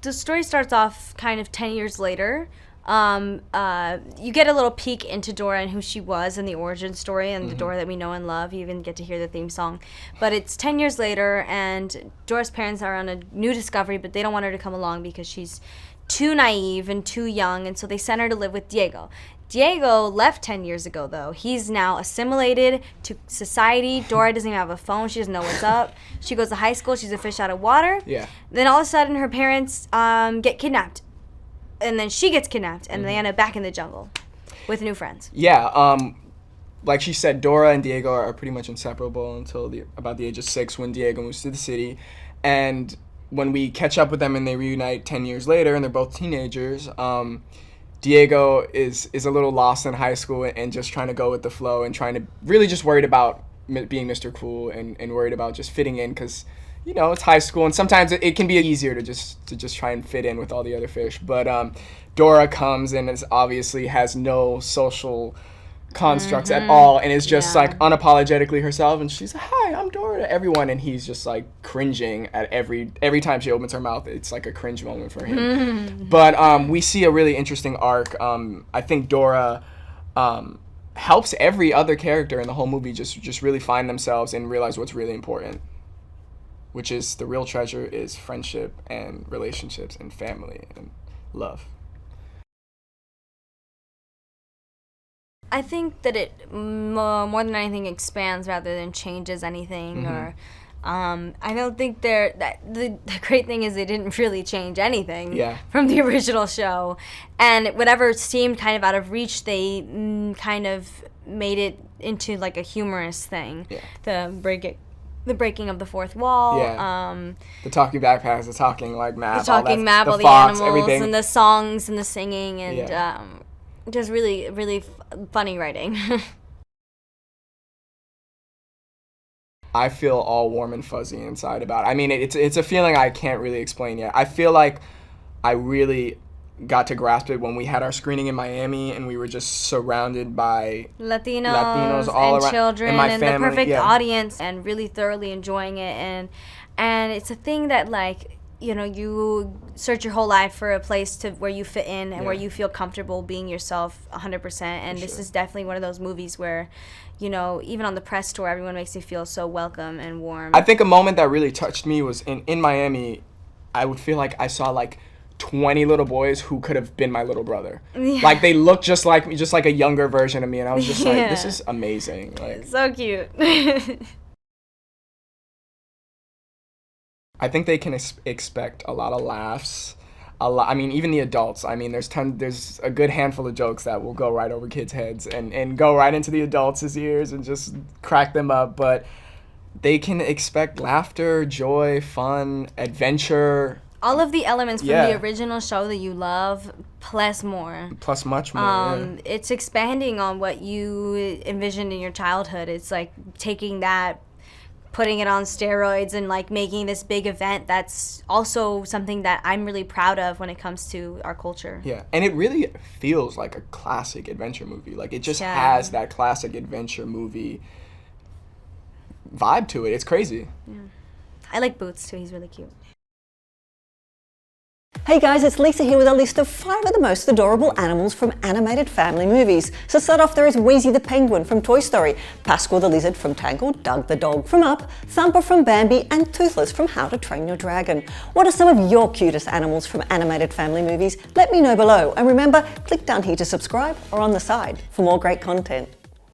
the story starts off kind of 10 years later. You get a little peek into Dora and who she was and the origin story and the Dora that we know and love. You even get to hear the theme song. But it's 10 years later, and Dora's parents are on a new discovery, but they don't want her to come along because she's too naive and too young, and so they sent her to live with Diego. Diego left 10 years ago, though. He's now assimilated to society. Dora doesn't even have a phone. She doesn't know what's up. She goes to high school. She's a fish out of water. Yeah. Then all of a sudden, her parents get kidnapped. And then she gets kidnapped, and they end up back in the jungle with new friends. Yeah. Like she said, Dora and Diego are pretty much inseparable until about the age of 6 when Diego moves to the city. And when we catch up with them and they reunite 10 years later, and they're both teenagers, Diego is a little lost in high school and just trying to go with the flow and trying to really just worried about being Mr. Cool and worried about just fitting in because, you know, it's high school and sometimes it can be easier to just try and fit in with all the other fish. But Dora comes and obviously has no social constructs at all and is just like unapologetically herself, and she's like, hi, I'm Dora to everyone, and he's just like cringing at every time she opens her mouth. It's like a cringe moment for him. But we see a really interesting arc. I think Dora helps every other character in the whole movie just really find themselves and realize what's really important, which is the real treasure is friendship and relationships and family and love. I think that it more than anything expands rather than changes anything. Or I don't think the great thing is they didn't really change anything from the original show, and whatever seemed kind of out of reach, they kind of made it into like a humorous thing. The breaking of the fourth wall. The talking backpacks, the talking like map, the talking map, all the fox, animals, everything. and the songs and the singing, and just really, really funny writing. I feel all warm and fuzzy inside about it. I mean, it's a feeling I can't really explain yet. I feel like I really got to grasp it when we had our screening in Miami and we were just surrounded by Latinos all and around, children and my and family, the perfect audience, and really thoroughly enjoying it. And it's a thing that, like, you know, you search your whole life for a place where you fit in and where you feel comfortable being yourself 100%. And this is definitely one of those movies where, you know, even on the press tour, everyone makes me feel so welcome and warm. I think a moment that really touched me was in Miami. I would feel like I saw like 20 little boys who could have been my little brother. Like they looked just like me, just like a younger version of me. And I was just like, this is amazing. Like, so cute. I think they can expect a lot of laughs. I mean, even the adults. I mean, there's a good handful of jokes that will go right over kids' heads and go right into the adults' ears and just crack them up. But they can expect laughter, joy, fun, adventure. All of the elements from the original show that you love, plus more. Plus much more, It's expanding on what you envisioned in your childhood. It's like taking that, putting it on steroids, and like making this big event that's also something that I'm really proud of when it comes to our culture. Yeah, and it really feels like a classic adventure movie. Like it just has that classic adventure movie vibe to it. It's crazy. Yeah. I like Boots too. He's really cute. Hey guys, it's Lisa here with a list of 5 of the most adorable animals from animated family movies. So to start off, there is Wheezy the penguin from Toy Story, Pascal the lizard from Tangled, Doug the dog from Up, Thumper from Bambi, and Toothless from How to Train Your Dragon. What are some of your cutest animals from animated family movies? Let me know below, and remember, click down here to subscribe or on the side for more great content.